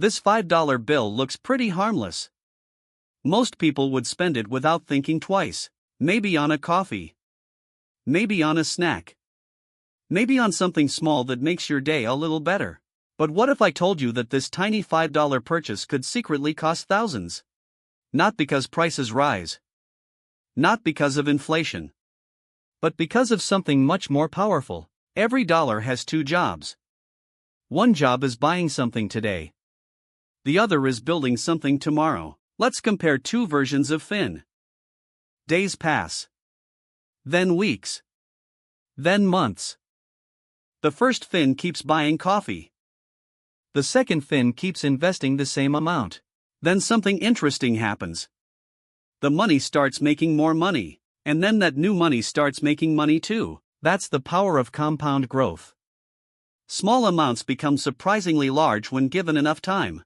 This $5 bill looks pretty harmless. Most people would spend it without thinking twice. Maybe on a coffee. Maybe on a snack. Maybe on something small that makes your day a little better. But what if I told you that this tiny $5 purchase could secretly cost thousands? Not because prices rise. Not because of inflation. But because of something much more powerful. Every dollar has two jobs. One job is buying something today. The other is building something tomorrow. Let's compare two versions of Finn. Days pass. Then weeks. Then months. The first Finn keeps buying coffee. The second Finn keeps investing the same amount. Then something interesting happens. The money starts making more money, and then that new money starts making money too. That's the power of compound growth. Small amounts become surprisingly large when given enough time.